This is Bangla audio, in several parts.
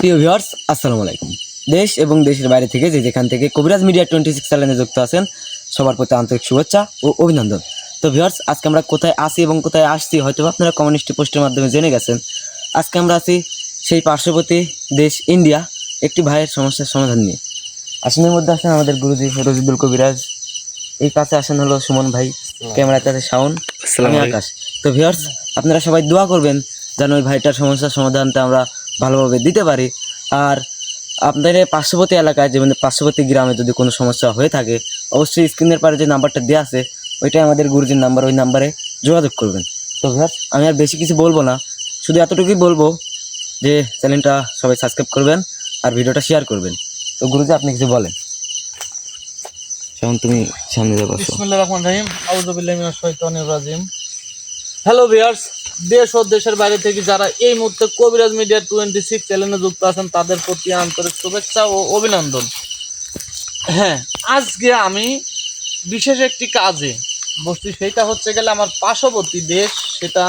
প্রিয় ভিউয়ার্স, আসসালামু আলাইকুম। দেশ এবং দেশের বাইরে থেকে যেখান থেকে কবিরাজ মিডিয়া 26 চ্যানেলে যুক্ত আছেন সবার প্রতি আন্তরিক শুভেচ্ছা ও অভিনন্দন। তো ভিউয়ার্স, আজকে আমরা কোথায় আসি এবং কোথায় আসছি হয়তো আপনারা কমিউনিটি পোস্টের মাধ্যমে জেনে গেছেন। আজকে আমরা আছি সেই পার্শ্ববর্তী দেশ ইন্ডিয়া একটি ভাইয়ের সমস্যার সমাধান নিয়ে। আসনের মধ্যে আসেন আমাদের গুরুজি রজিদুল কবিরাজ, এই কাছে আসেন হলো সুমন ভাই, ক্যামেরাতে আছে শাওন, আমি আকাশ। তো ভিউয়ার্স, আপনারা সবাই দোয়া করবেন যেন ওই ভাইটার সমস্যার সমাধানটা আমরা ভালোভাবে দিতে পারি। আর আপনাদের পার্শ্ববর্তী এলাকায় যেমন পার্শ্ববর্তী গ্রামে যদি কোনো সমস্যা হয়ে থাকে অবশ্যই স্ক্রিনের পারে যে নাম্বারটা দেওয়া আছে ওইটাই আমাদের গুরুজির নাম্বার, ওই নাম্বারে যোগাযোগ করবেন। তো ভিউয়ার্স, আমি আর বেশি কিছু বলবো না, শুধু এতটুকুই বলবো যে চ্যানেলটা সবাই সাবস্ক্রাইব করবেন আর ভিডিওটা শেয়ার করবেন। তো গুরুজি, আপনি কিছু বলেন। শাওন, তুমি সামনে যাবো। বিসমিল্লাহির রহমানির রহিম, আউযু বিল্লাহি মিনাশ শাইতানির রাজিম। হ্যালো ভিউয়ার্স, দেশ ও দেশের বাইরে থেকে যারা এই মুহূর্তে কবিরাজ মিডিয়া 26 চ্যানেলে যুক্ত আছেন তাদের প্রতি আন্তরিক শুভেচ্ছা ও অভিনন্দন। হ্যাঁ, আজকে আমি বিশেষ একটি কাজে বসছি, সেটা হচ্ছে গেলে আমার পার্শ্ববর্তী দেশ, সেটা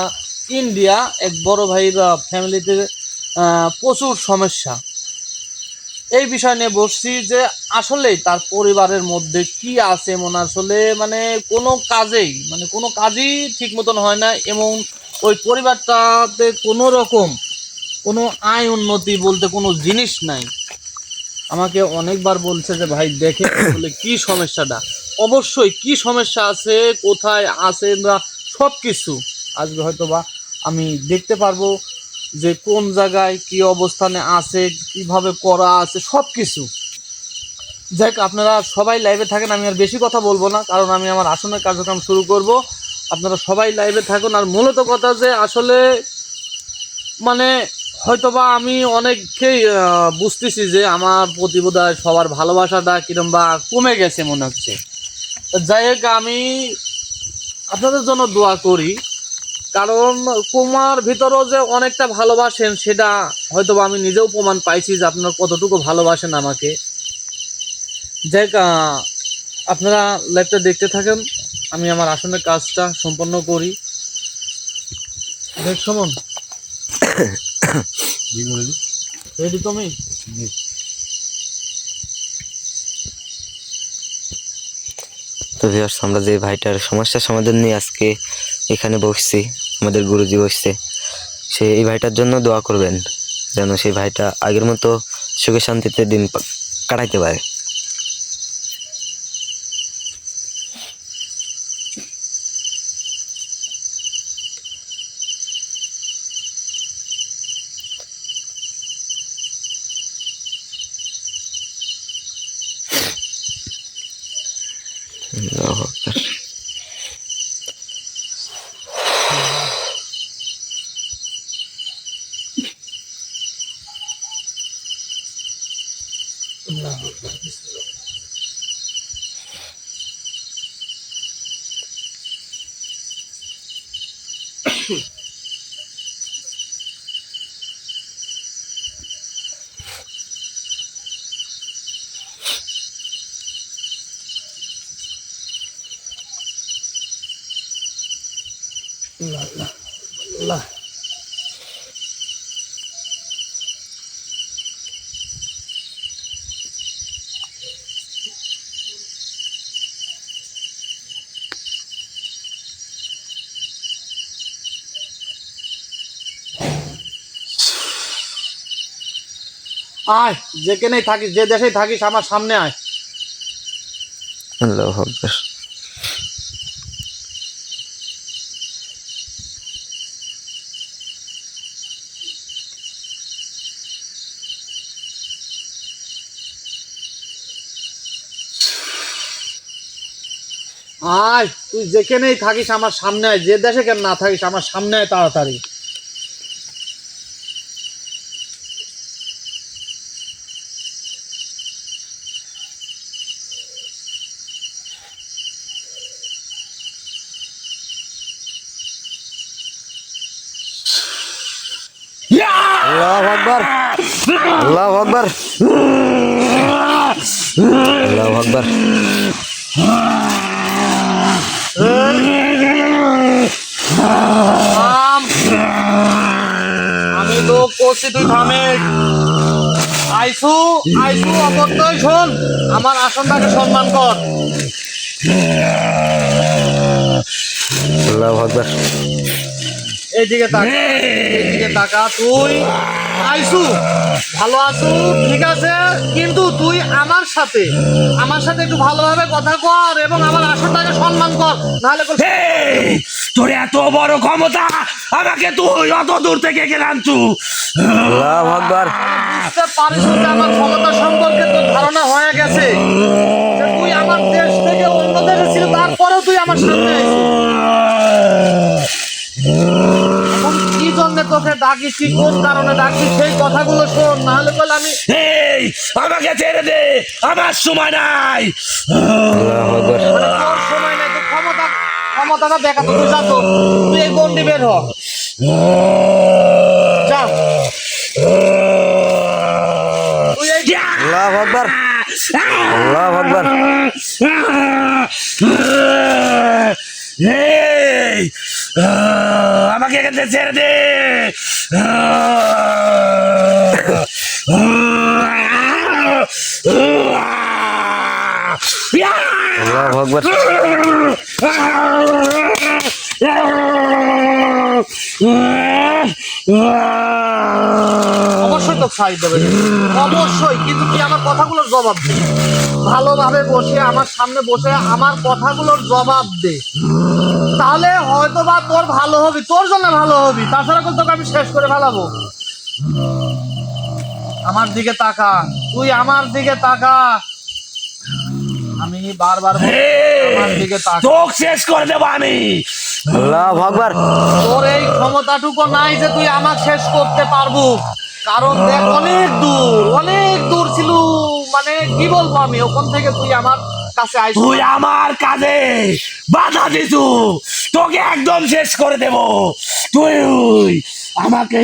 ইন্ডিয়া। এক বড় ভাইয়ের ফ্যামিলিতে প্রচুর সমস্যা, এই বিষয় নিয়ে বসছি যে আসলেই তার পরিবারের মধ্যে কি আছে, মনে আসলে কোনো কাজই ঠিক মতন হয় না, এবং ওই পরিবারটাতে কোনো রকম কোনো আয় উন্নতি বলতে কোনো জিনিস নাই। আমাকে অনেকবার বলছে যে ভাই দেখে বলে কি সমস্যাটা, অবশ্যই কি সমস্যা আছে, কোথায় আছে বা সব কিছু আজকে হয়তো বা আমি দেখতে পারবো যে কোন জায়গায় কি অবস্থানে আছে, কিভাবে করা আছে সব কিছু। যাক, আপনারা সবাই লাইভে থাকেন, আমি আর বেশি কথা বলবো না, কারণ আমি আমার আসনের কার্যক্রম শুরু করব। আপনারা সবাই লাইভে থাকুন। আর মূলত কথা যে আসলে মানে হয়তোবা আমি অনেককেই বুঝতেছি যে আমার প্রতি বোধহয় সবার ভালোবাসাটা কিরম বা কমে গেছে মনে হচ্ছে। যাই হোক, আমি আপনাদের জন্য দোয়া করি, কারণ কুমার ভিতরেও যে অনেকটা ভালোবাসেন সেটা হয়তোবা আমি নিজেও প্রমাণ পাইছি যে আপনারা কতটুকু ভালোবাসেন আমাকে। যাই হোক, আপনারা লাইভটা দেখতে থাকেন, আমি আমার আসনের কাজটা সম্পন্ন করি। দেখ সুমন, রেডি তুমি? তো ভিউয়ার্স, আমরা যে ভাইটার সমস্যার সমাধান নিয়ে আজকে এখানে বসছি, আমাদের গুরুজি বসছে, এই ভাইটার জন্য দোয়া করবেন যেন সেই ভাইটা আগের মতো সুখে শান্তিতে দিন কাটাইতে পারে। আয়, যেখানেই থাকিস, যে দেশেই থাকিস, আমার সামনে আয়। আল্লাহু আকবার। আয়, তুই যেখানেই থাকিস আমার সামনে আয়, যে দেশে কেন না থাকিস আমার সামনে আয় তাড়াতাড়ি। আল্লাহু আকবার, আল্লাহু আকবার, আল্লাহু আকবার। আমি তো করছি, তুই থামে। আইসু আইসু অপরতই শোন, আমার আসনটাকে সম্মান কর। আল্লাহু আকবার। এইদিকে তাকা, এইদিকে তাকা। তুই আইসু ভালো আছু ঠিক আছে, কিন্তু তুই আমার সাথে একটু ভালোভাবে কথা কর এবং আমার আসনটাকে সম্মান কর, নাহলে এই, তোর এত বড় ক্ষমতা, আমাকে তুই অত দূর থেকে গেলাম তুই। আল্লাহু আকবার। বুঝতে পারিস যে আমার ক্ষমতা সম্পর্কে তোর ধারণা হয়ে গেছে, যে তুই আমার দেশ থেকে অন্য দেশে ছিল, তারপরেও তুই আমার সামনে এখন কি জন্য তোকে ডাকিছি, কোন কারণে ডাকছি সেই কথাগুলো শোন, নাহলে বলে আমি এই, আমাকে ছেড়ে দে, আমার সময় নাই। আল্লাহু আকবার। মানে তোর সময় নাই, তোর ক্ষমতাটা দেখা তো, তুই যা তো, তুই এই গন্ডি বের হ, যা তুই এই আল্লাহু আকবার। আল্লাহু আকবার। এই, আমাকে এখান থেকে ছেড়ে দে। আল্লাহু আকবার। অবশ্যই তো খাই দেবে, অবশ্যই, কিন্তু তুই আমার কথাগুলোর জবাব দে, ভালোভাবে বসে আমার সামনে বসে আমার কথাগুলোর জবাব দে, তাহলে হয়তো বা তোর ভালো হবে, তোর জন্য ভালো হবে, তাছাড়া কিন্তু তোকে আমি শেষ করে ফেলাবো। আমার দিকে তাকা, তুই আমার দিকে তাকা, আমি বারবার বলছি, আমার দিকে তাকা। তোক শেষ করে দেবো আমি। আল্লাহু আকবার। তোর এই ক্ষমতাটুকু নাই যে তুই আমাকে শেষ করতে পারবো, কারণ দেখ অনেক দূর ছিল, মানে কি বলবো আমি, ওখান থেকে তুই আমার কাছে আইস। তুই আমার কাজে বাধা দিছু, তোকে একদম শেষ করে দেব। তুই আমাকে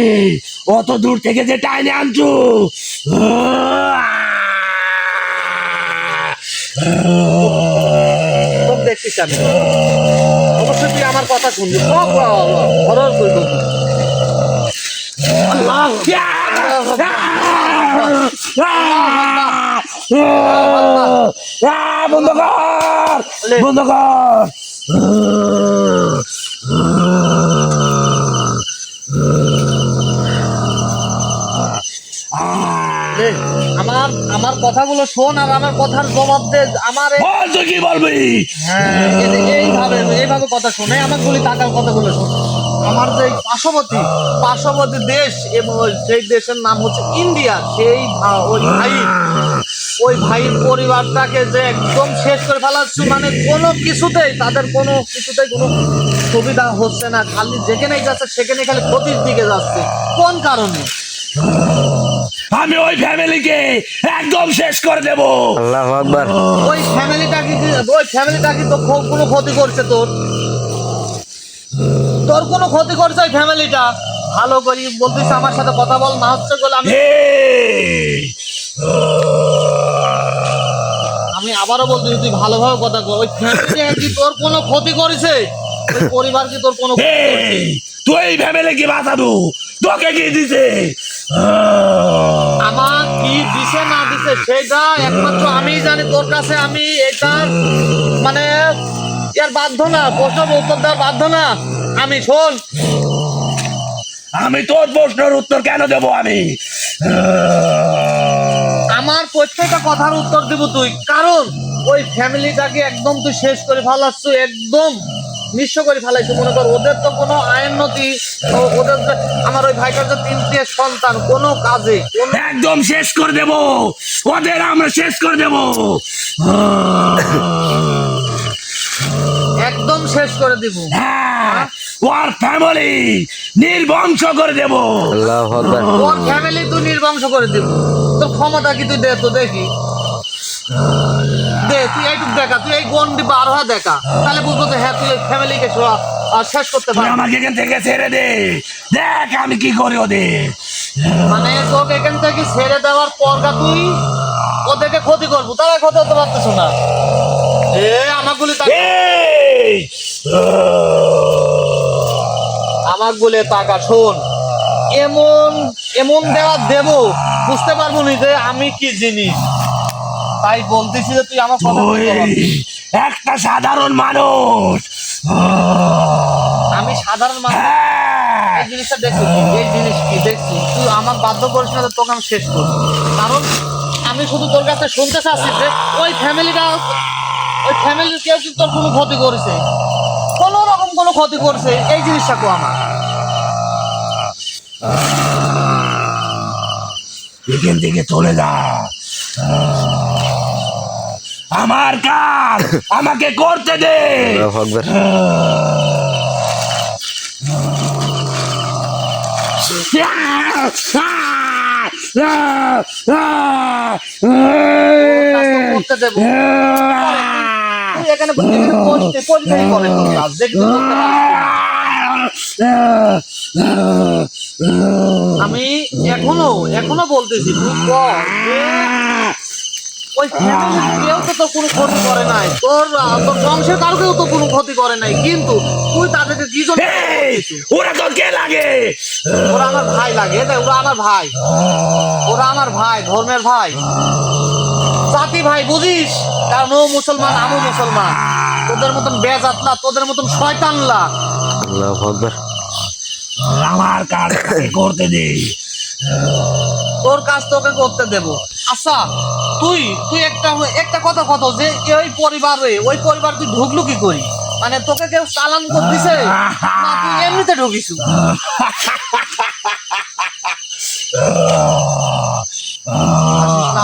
অত দূর থেকে যে টাইনে আনছু, সব দেখছিস আমি, অবশ্যই তুই আমার কথা শুনবি, সব হরর করবো। বন্ধ কর, বন্ধ কর। লে, আমার কথাগুলো শোন আর আমার কথার জবাব দে। আমার বল, তুই কি বলবি? এইভাবে কথা শোনে, আমার গুলি টাকার কথাগুলো শোন। আমার যে পার্শ্ববর্তী দেশ এবং সেই দেশের নাম হচ্ছে ইন্ডিয়া, সেই ওই ভাইয়ের পরিবারটাকে যে একদম শেষ করে ফেলাচ্ছি, মানে তাদের কোনো কিছুতেই কোনো সুবিধা হচ্ছে না, খালি যেখানেই যাচ্ছে সেখানে খালি ক্ষতির দিকে যাচ্ছে। কোন কারণে? আমি ওই ফ্যামিলিকে একদম শেষ করে দেব। আল্লাহু আকবার। ওই ফ্যামিলিটা কি তো কোনো ক্ষতি করছে? তোর কোনো ক্ষতি করছে ওই ফ্যামিলিটা? ভালো করি বলতিস, আমার সাথে কথা বল, না হচ্ছে বলে আমি আবারও বলতেছি, তুই ভালোভাবে কথা কর। ওই ফ্যামিলি কি তোর কোনো ক্ষতি করেছে? ওই পরিবার কি তোর কোনো ক্ষতি করেছে? তুই এই ফ্যামিলিকে বাঁচাবো, তোকে কি দিছে? আমার কি দিছে না দিছে সেটা একমাত্র আমি জানি। তোর কাছে আমি এটার মানে এর বাধ্য না, প্রশ্ন উত্তর দেওয়ার বাধ্য না আমি। শোন, আমি তোর প্রশ্নের উত্তর কেন দেব? আমি আমার প্রত্যেকটা কথার উত্তর দিব তুই, কারণ ওই ফ্যামিলিটাকে একদম তুই শেষ করে ফেলাচ্ছ, একদম নিঃস্ব করে ফেলাইছো। মনে কর ওদের তো কোনো আইনতি, ওদের আমার ওই ভাইটার যে 3টে সন্তান, কোনো কাজে একদম শেষ করে দেব, ওদের আমরা শেষ করে দেব, একদম শেষ করে দিব। হ্যাঁ, ওর ফ্যামিলি নির্বংশ করে দেব। আল্লাহু আকবার। ওর ফ্যামিলি তুই নির্বংশ করে দিব। তোর ক্ষমতা কি তুই দে তো দেখি, দে তুই এইটুক দেখা, তুই এই গন্ডি বার হওয়া দেখা, তাহলে বুঝবো যে হ্যাঁ তুই ফ্যামিলিকে শেষ করতে তুই পারবি। আমাকে এখান থেকে ছেড়ে দে, দেখ আমি কি করি ওদের। মানে তোকে এখান থেকে ছেড়ে দেওয়ার পর তুই ওদেরকে ক্ষতি করবো, তারা ক্ষতি হতে পারতেছ না। আমাগুলি এই, আমাগুলি টাকা শোন, এমন এমন দেওয়া দেব বুঝতে পারবো না যে আমি কি জিনিস। তাই বলতেছি যে তুই আমার কথা তুই বুঝতে পারবি। একটা সাধারণ মানুষ। আমি সাধারণ মানুষ। হ্যাঁ, এই জিনিসটা দেখছি, এই জিনিস কি দেখছি, তুই আমার বাধ্য করিস না যে তোকে আমি শেষ করবো। কারণ আমি শুধু তোর কাছে শুনতে চাচ্ছি যে ওই ফ্যামিলির কেউ কিন্তু তোর কোনো ক্ষতি করেছে, কোনো রকম কোনো ক্ষতি করছে, এই জিনিসটা কো আমার। এখান থেকে চলে যা। আমার কাজ আমাকে করতে দে। আল্লাহু আকবার। করতে দেবো। তুই এখানে পরিচয় করে তোর কাজ দেখি তো করতে পারিস কিনা। আমি এখনো বলতেছি তুই কর যে ওই ফ্যামিলির কেউ তো তোর কোনো ক্ষতি করে নাই, তোর বংশের কারো কেউ তো কোনো ক্ষতি করে নাই, কিন্তু তুই তাদেরকে কি জন্য করতেছিস? ওরা তোর কে লাগে? ওরা আমার ভাই লাগে, তাই ওরা আমার ভাই, ওরা আমার ভাই, ধর্মের ভাই, জাতি ভাই, বুঝিস? কারণ ও মুসলমান, আমিও মুসলমান। তোদের মতন বেজাত না, তোদের মতন শয়তান না। আল্লাহু আকবার। আমার কাজ আমাকে করতে দে। তোর কাজ তোকে করতে দেব। আচ্ছা তুই তুই একটা কথা কত যে ওই পরিবার তুই ঢুকলু কি করি? মানে তোকে কেউ চালান করে দিছে না তুই এমনিতে ঢুকিস?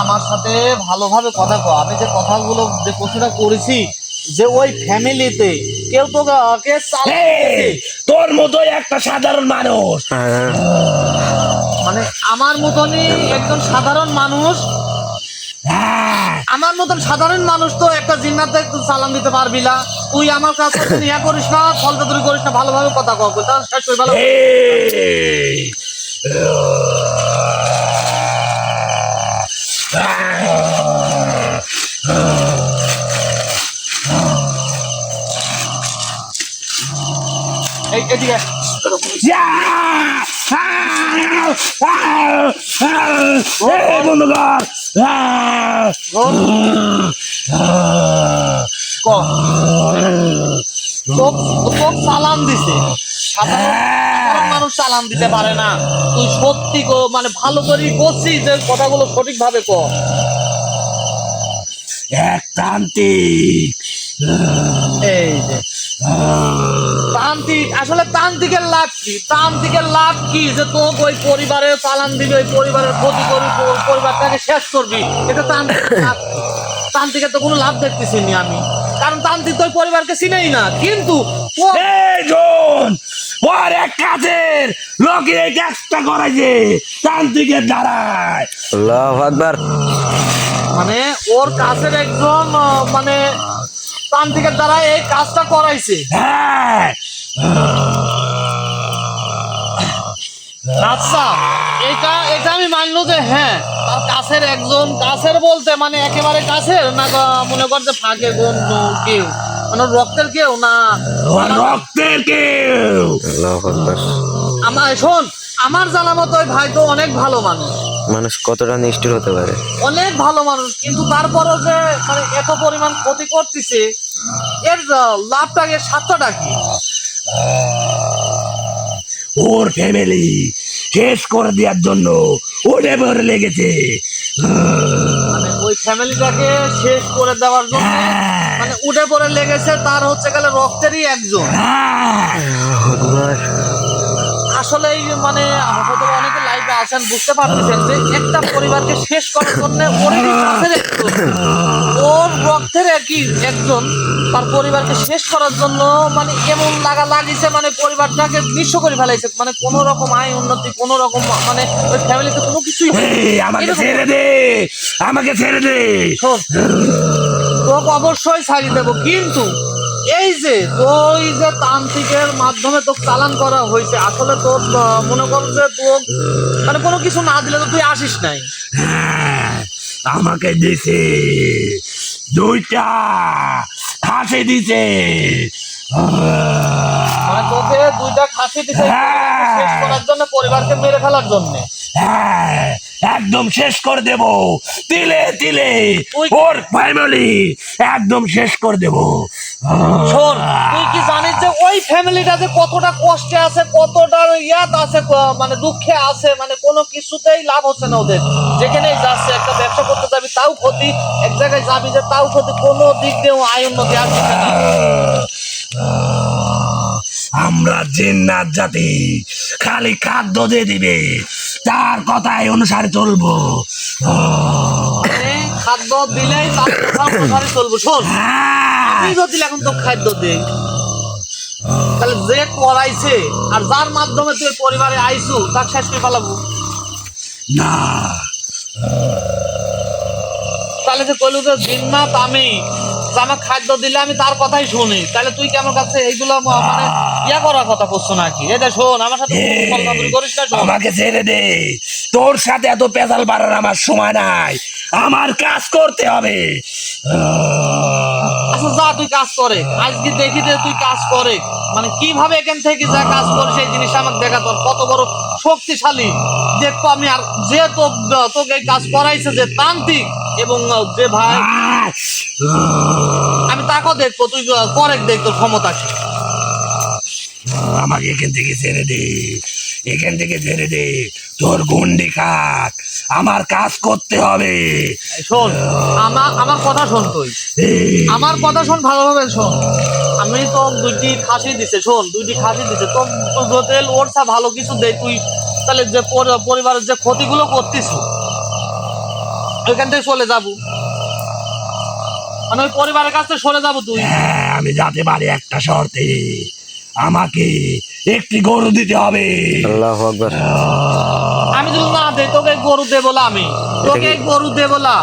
আমার সাথে ভালোভাবে কথা কও। আমি যে কথাগুলো যে প্রশ্নটা করেছি যে ওই ফ্যামিলিতে কেউ তোকে চালান করেছে, তোর মতোই একটা সাধারণ মানুষ। মানে আমার মতনই একজন সাধারণ মানুষ, আমার মতন সাধারণ মানুষ তো একটা জিন্নাতে সালাম দিতে পারবি না। তুই আমার কাছে ইয়া করিস না, ফলতাদুরি করিস না, ভালোভাবে কথা কও, তাহলে শেষ হয়ে ভালো। এদিকে বন্ধুগণ, তোর চালান দিছে, সাধারণ মানুষ চালান দিতে পারে না। তুই সত্যি মানে ভালো করে করছিস যে কথাগুলো সঠিক ভাবে কর। এক তান্ত্রিক, এই যে তান্ত্রিক, আসলে তান্ত্রিকের লাভ কি? তান্ত্রিকের লাভ কি যে তোকে ওই পরিবারের চালান দিবি, ওই পরিবারের ক্ষতি করবি, পরিবারটাকে শেষ করবি, এটা তান্ত্রিকের লাভ কি? তান্ত্রিকের তো কোনো লাভ দেখতেছি না আমি, কারণ তান্ত্রিক তো ওই পরিবারকে চিনেই না। কিন্তু ওর এক কাজের লোকে এই কাজটা করাইছে তান্ত্রিকের দ্বারায়। আল্লাহু আকবার। মানে ওর কাছের একজন মানে তান্ত্রিকের দ্বারা এই কাজটা করাইছে। হ্যাঁ, আচ্ছা এটা আমি মানলো যে হ্যাঁ তার কাছের একজন, কাছের বলতে মানে একেবারে কাছের না, মনে করছে ফাঁকে বন্ধু কেউ, মানে রক্তের কেউ না, রক্তের কেউ। আল্লাহু আকবার। শোন, আমার জানা মতো ওই ভাই তো অনেক ভালো মানুষ, মানুষ কতটা নিষ্ঠুর হতে পারে? অনেক ভালো মানুষ, কিন্তু তারপরও যে মানে এত পরিমাণ ক্ষতি করতেছে, এর লাভটাকে স্বার্থটা কি? ওর ফ্যামিলি শেষ করে দেওয়ার জন্য ওরে ভরে লেগেছে। মানে ওই ফ্যামিলিটাকে শেষ করে দেওয়ার জন্য মানে উঠে পড়ে লেগেছে, তার হচ্ছে গেলে রক্তেরই একজন। আসলে মানে হয়তো অনেকে লাইভে আছেন, বুঝতে পারতেছেন যে একটা পরিবারকে শেষ করার জন্য ওর রক্তের একই একজন তার পরিবারকে শেষ করার জন্য মানে এমন লাগিছে, মানে পরিবারটাকে নিঃস্ব করে ফেলাইছে, মানে কোনো রকম আয় উন্নতি, কোনো রকম মানে ওই ফ্যামিলিতে কোনো কিছুই আমাকে ছেড়ে দে, আমাকে ছেড়ে দে। তোকে অবশ্যই ছাড়িয়ে দেবো, কিন্তু এই যে তুই যে তান্ত্রিকের মাধ্যমে তোকে চালান করা হয়েছে, আসলে তোর মনে কর যে তোর মানে কোনো কিছু না দিলে তো তুই আসিস নাই। আমাকে দিছে দুইটা হাসি দিছে। মানে তোকে দুইটা ফাঁসি দিছে এই পরিবারকে শেষ করার জন্য, পরিবারকে মেরে ফেলার জন্য। হ্যাঁ, একদম শেষ করে দেব, তিলে তিলে তুই- ওর ফ্যামিলি একদম শেষ করে দেব। শোন, তুই কি জানিস যে ওই ফ্যামিলিটা যে কতটা কষ্টে আছে, কতটা ইয়াত আছে, মানে দুঃখে আছে, মানে কোনো কিছুতেই লাভ হচ্ছে না ওদের। যেখানেই যাচ্ছে, একটা ব্যবসা করতে যাবি তাও ক্ষতি, এক জায়গায় যাবি যে তাও ক্ষতি, কোনো দিক দিয়েও আয় উন্নতি আসছে না। আমরা জিন্নাত জাতি, খালি খাদ্য দিয়ে দিবে, তার কথাই অনুসারে চলবো। মানে খাদ্য দিলেই তার কথা অনুসারে চলবো। শোন, আমি যদি এখন তো খাদ্য দেই, তাহলে যে করাইছে আর যার মাধ্যমে তুই পরিবারে আইসু তাকে শেষ করে ফেলাবো। না, তাহলে যে কইলু যে জিন্নাত আমি, যে আমার খাদ্য দিলে আমি তার কথাই শুনি, তাহলে তুই কি আমার কাছে এইগুলো মানে ইয়া করার কথা করছো নাকি? এটা শোন, আমার সাথে কলকাতুরি করিস না। শোন, আমাকে ছেড়ে দে, তোর সাথে এত পেশাল বাড়ার আমার সময় নাই, আমার কাজ করতে হবে। আচ্ছা যা, তুই কাজ করে, আজকে দেখি যে তুই কাজ করে, মানে কিভাবে এখান থেকে যা কাজ করে সেই জিনিসটা আমাকে দেখা, তোর কত বড় শক্তিশালী দেখবো আমি। আর যে তোকে এই কাজ করাইছে, যে তান্ত্রিক এবং যে ভাই, আমি তাকেও দেখবো, তুই করে দেখ তোর ক্ষমতা কি। আমাকে এখান থেকে ছেড়ে দে, এখান থেকে ছেড়ে দে, তোর গন্ডি কাট, আমার কাজ করতে হবে। শোন, আমার কথা শোন, তুই আমার কথা শোন, ভালোভাবে শোন। আমি তো দুইটি খাসি দিছে, শোন, দুইটি খাসি দিছে তো, হোটেল ওরসা ভালো কিছু দে তুই, তাহলে যে পরিবারের যে ক্ষতিগুলো করতিস ওইখান থেকে চলে যাবো, মানে ওই পরিবারের কাছ থেকে সরে যাবো তুই। হ্যাঁ, আমি যাতে পারি একটা শর্তে, আমাকে একটি গরু দিতে হবে। আল্লাহু আকবার। আমি যদি না দেই তোকে গরু দেবো না, আমি তোকে গরু দেবো না।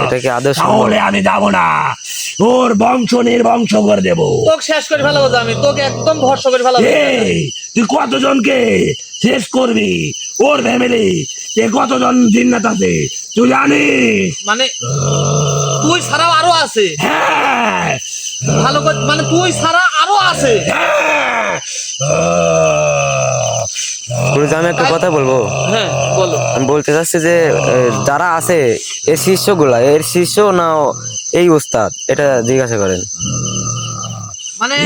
এটা কি আদর্শ? তাহলে আমি যাবো না, ওর বংশ নির্বংশ করে দেবো। তোকে শেষ করে ফেলাবো, আমি তোকে একদম ভর্ষ করে ফেলাবো। এই, তুই কতজনকে শেষ করবি? ওর ফ্যামিলি তে কতজন জিন্নাত আছে তুই জানিস? মানে তুই ছাড়াও আরো আছে, হ্যাঁ, ভালো করে, মানে তুই ছাড়া আরো আছে। হ্যাঁ। গুরুজি, আমি একটা কথা বলবো। হ্যাঁ বলো। আমি বলতে চাচ্ছি যে যারা আছে এর শিষ্যগুলা, এর শিষ্য না এই উস্তাদ, এটা জিজ্ঞাসা করেন। মানে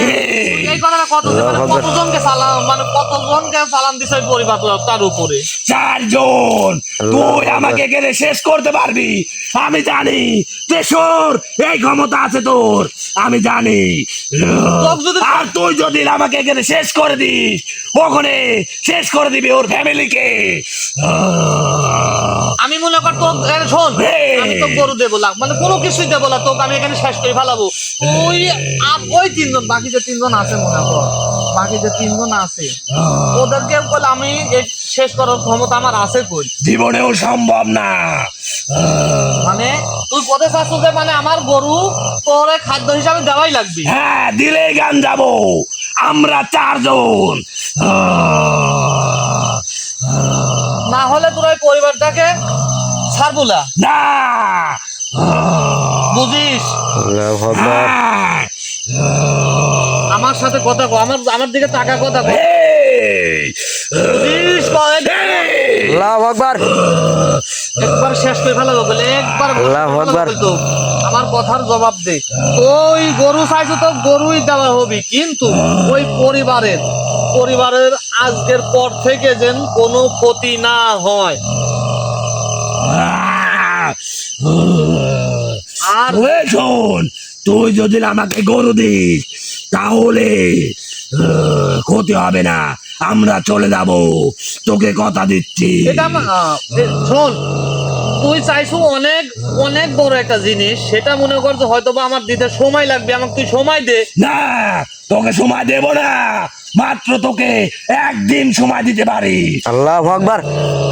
তুই এই কথাটা কতজনকে সালাম, মানে কতজনকে সালাম দিছে ওই পরিবার তার উপরে? 4 জন। তুই আমাকে এখানে শেষ করতে পারবি, আমি জানি। তেসর এই ক্ষমতা আছে তোর, আমি জানি। আর তুই যদি আমাকে এখানে শেষ করে দিস, ওখানে শেষ করে দিবি ওর ফ্যামিলিকে। আমি মনে কর তোর শোন, আমি তো গরু দেবো না, মানে কোনো কিছুই দেবো না তোকে, আমি এখানে শেষ করে ফেলাবো। ওই ওই 3 জন, বাকি যে 3 জন আছে, মনে কর বাকি যে 3 জন আছে, ওদেরকে বলে আমি শেষ করার ক্ষমতা আমার আছে কই? জীবনেও সম্ভব না। মানে তুই পথে চাচ্ছ যে মানে আমার গরু তোরে খাদ্য হিসাবে দেওয়াই লাগবে? হ্যাঁ, দিলে গান যাবো আমরা 4 জন। না হলে তোর ওই পরিবারটাকে ছাড়বো না, না, বুঝিস? আল্লাহু আকবার। হ্যাঁ। আমার সাথে কথা কো, আমার দিকে তাকা কথা কো, এই, বুঝিস? আল্লাহু আকবার। একবার শেষ করে ফেলাবো বলে, একবার আল্লাহু আকবার। আমার কথার জবাব দে। ওই গরু চাইছো তো গরুই দেওয়া হবে, কিন্তু ওই পরিবারের আজকের পর থেকে যেন কোনো ক্ষতি না হয়। আর ওই শোন, তুই যদি আমাকে গরু দিস তাহলে ক্ষতি হবে না, আমরা চলে যাব, তোকে কথা দিচ্ছি। এটা শোন, তুই চাইছো অনেক অনেক বড় একটা জিনিস, সেটা মনে কর যে হয়তো বা আমার দিতে সময় লাগবে, আমাকে তুই সময় দে। না, তোকে সময় দেব না, মাত্র তোকে 1 দিন সময় দিতে পারি। আল্লাহু আকবার।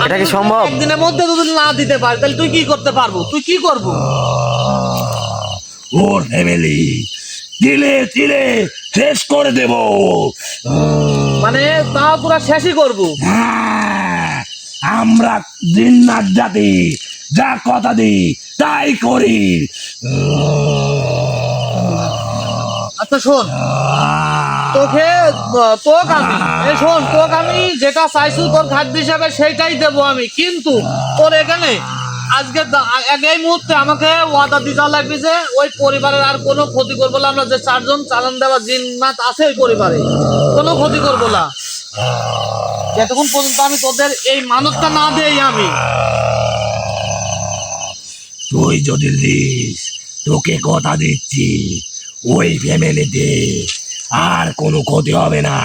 এটা কি সম্ভব? একদিনের মধ্যে যদি না দিতে পারি তাহলে তুই কি করতে পারবো? তুই কি করবো? ওর ফ্যামিলি তিলে তিলে শেষ করে দেব। মানে তা তোরা শেষই করবো? হ্যাঁ, আমরা জিন্নাত জাতি, যা কথা দিই তাই করি। আচ্ছা শোন, তোকে তোকে আমি এই শোন, তোকে আমি যেটা চাইছি তোর খাদ্য হিসাবে সেইটাই দেবো আমি, কিন্তু তোর এখানে আজকে এই মুহূর্তে আমাকে ওয়াদা দিতে লাগবে যে ওই পরিবারের আর কোনো ক্ষতি করবো না। আমরা যে 4 জন চালান দেওয়া জিন্নাত আছে ওই পরিবারে কোনো ক্ষতি করবো না, যতক্ষণ পর্যন্ত আমি তোদের এই মানতটা না দেই। আমি তুই যদি দিস, তোকে কথা দিচ্ছি ওই ফ্যামিলিতে আর কোনো ক্ষতি হবে না।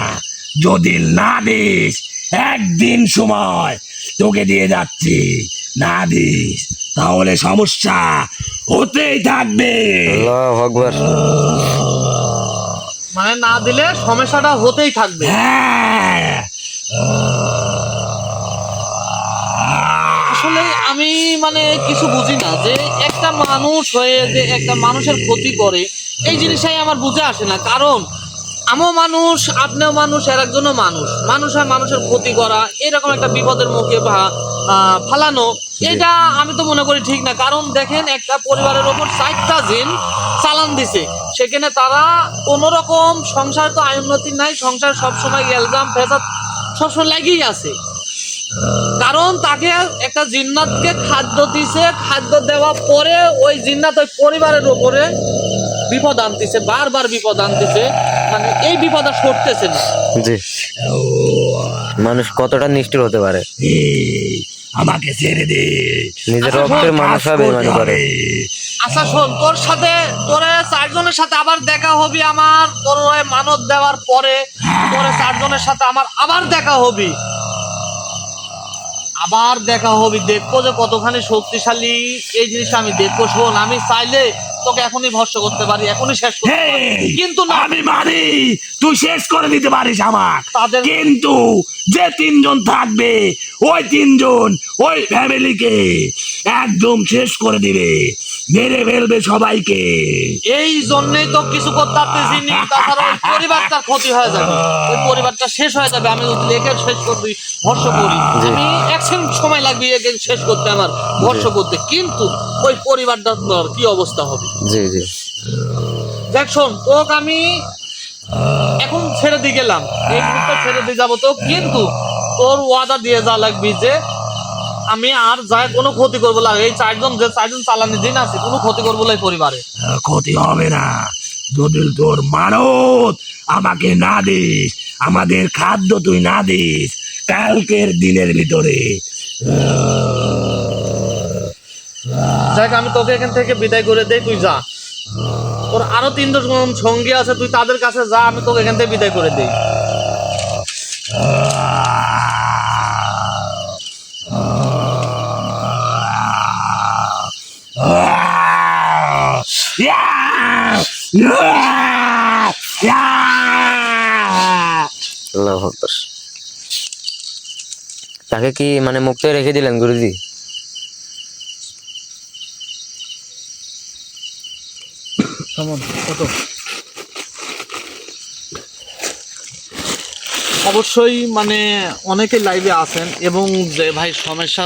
যদি না দিস, একদিন সময় তোকে দিয়ে যাচ্ছি, না দিস তাহলে সমস্যা হতেই থাকবে। আল্লাহু আকবার। মানে না দিলে সমস্যাটা হতেই থাকবে। হ্যাঁ, আসলে আমি মানে কিছু বুঝি না যে একটা মানুষ হয়ে যে একটা মানুষের ক্ষতি করে, এই জিনিসটাই আমার বুঝে আসে না। কারণ আমিও মানুষ, আপনিও মানুষ, এর একজনও মানুষ। মানুষ হয় মানুষের ক্ষতি করা, এরকম একটা বিপদের মুখে ফালানো, এটা আমি তো মনে করি ঠিক না। কারণ দেখেন, একটা পরিবারের ওপর 4টা জিন চালান দিছে, সেখানে তারা কোনো রকম সংসার তো আয় উন্নতি নাই, সংসার সবসময় এলজাম ফেসাদ সবসময় লেগেই আছে। কারণ তাকে একটা জিন্নাতকে খাদ্য দিছে, খাদ্য দেওয়ার পরে ওই জিন্নাত ওই পরিবারের উপরে বিপদ আনতেছে, বারবার বিপদ আনতেছে, মানে এই বিপদ আর সরতেছে না। জি, মানুষ কতটা নিষ্ঠুর হতে পারে। এই, আমাকে ছেড়ে দে, নিজের আচ্ছা, রক্তের শোন, মানুষ হবে মানে করে। আচ্ছা শোন, তোর সাথে তোরে 4 জনের সাথে আবার দেখা হবে আমার, তোর ওই মানত দেওয়ার পরে তোরে 4 জনের সাথে আমার আবার দেখা হবে, আবার দেখা হবে। দেখবো যে কতখানি শক্তিশালী এই জিনিসটা আমি দেখবো। শোন, আমি চাইলে তোকে এখনই ভস্ম করতে পারি, এখনই শেষ করতে পারি, এই, কিন্তু না, আমি মানি তুই শেষ করে দিতে পারিস আমার, তাদের কিন্তু যে 3 জন থাকবে ওই 3 জন ওই ফ্যামিলিকে একদম শেষ করে দিবে, মেরে ফেলবে সবাইকে। এই জন্যই তো কিছু করতে পারতেছি নি। তাছাড়া ওই পরিবারটার ক্ষতি হয়ে যাবে, ওই পরিবারটা শেষ হয়ে যাবে। আমি যদি একে শেষ করবি ভর্ষ করি, আমি 1 সেকেন্ড সময় লাগবে একে শেষ করতে, আমার ভর্ষ করতে, কিন্তু ওই পরিবারটার কি অবস্থা হবে। জি জি, দেখ শোন, তোকে আমি এখন ছেড়ে দিয়ে গেলাম, এই মুহূর্তে ছেড়ে দিয়ে যাবো তো, কিন্তু তোর ওয়াদা দিয়ে যা লাগবি যে আমি আর যায় কোনো ক্ষতি করবো না। এই 4 জন যে 4 জন চালানি দিন আছে, কোনো ক্ষতি করবো না এই পরিবারে। ক্ষতি হবে না যদি তোর মানত আমাকে না দিস, আমাদের খাদ্য তুই না দিস কালকের দিনের ভিতরে। যাক, আমি তোকে এখান থেকে বিদায় করে দেই, তুই যা। তোর আরো 3 জন সঙ্গী আছে, তুই তাদের কাছে যা, আমি তোকে এখান থেকে বিদায় করে দেই। আল্লাহু আকবার। তাকে কি মানে মুক্ত রেখে দিলেন গুরুজি? অবশ্যই মানে অনেকে লাইভে আছেন, এবং যে ভাই সমস্যা,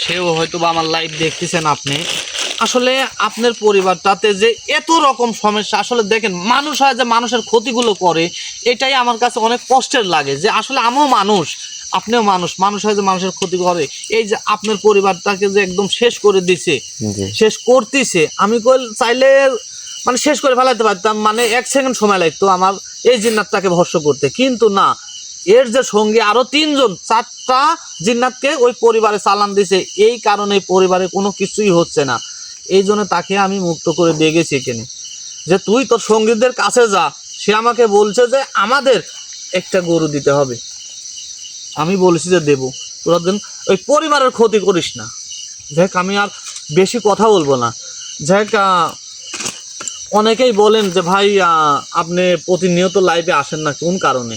সেও হয়তো বা আমার লাইভ দেখতেছেন আপনি। আসলে আপনার পরিবারটাতে যে এত রকম সমস্যা, আসলে দেখেন, মানুষ হয় যে মানুষের ক্ষতিগুলো করে, এটাই আমার কাছে অনেক কষ্টের লাগে। যে আসলে আমিও মানুষ, আপনিও মানুষ, মানুষ হয় যে মানুষের ক্ষতি করে। এই যে আপনার পরিবারটাকে যে একদম শেষ করে দিছে, শেষ করতেছে, আমি চাইলে মানে শেষ করে ফেলাতে পারতাম, মানে 1 সেকেন্ড সময় লাগতো আমার এই জিন্নাতটাকে ভস্ম করতে, কিন্তু না, এর যে সঙ্গে আরো 3 জন 4টা জিন্নাতকে ওই পরিবারে চালান দিছে, এই কারণে পরিবারে কোনো কিছুই হচ্ছে না। এই জন্য তাকে আমি মুক্ত করে দিয়ে গেছি এখানে, যে তুই তোর সঙ্গীদের কাছে যা। সে আমাকে বলছে যে আমাদের একটা গরু দিতে হবে, আমি বলছি যে দেবো, তোরা দিন ওই পরিবারের ক্ষতি করিস না। যাক, আমি আর বেশি কথা বলবো না। যাক, অনেকেই বলেন যে ভাই আপনি প্রতিনিয়ত লাইভে আসেন না, কোন কারণে?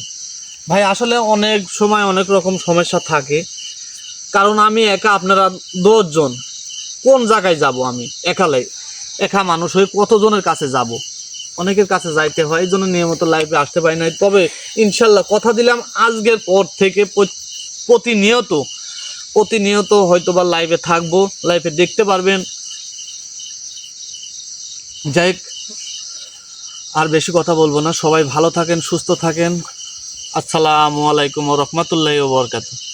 ভাই আসলে অনেক সময় অনেক রকম সমস্যা থাকে, কারণ আমি একা, আপনারা 10 জন, কোন জায়গায় যাব? আমি একা মানুষ হয়ে কতজনের কাছে যাব? অনেকের কাছে যাইতে হয়, এই জন্য নিয়মিত লাইভে আসতে পারি নাই। তবে ইনশাল্লাহ কথা দিলাম, আজকের পর থেকে প্রতিনিয়ত হয়তো বা লাইভে থাকবো, লাইভে দেখতে পারবেন। যাই হোক, আর বেশি কথা বলবো না, সবাই ভালো থাকেন, সুস্থ থাকেন। আসসালামু আলাইকুম ওয়া রাহমাতুল্লাহি ওয়া বারাকাতুহু।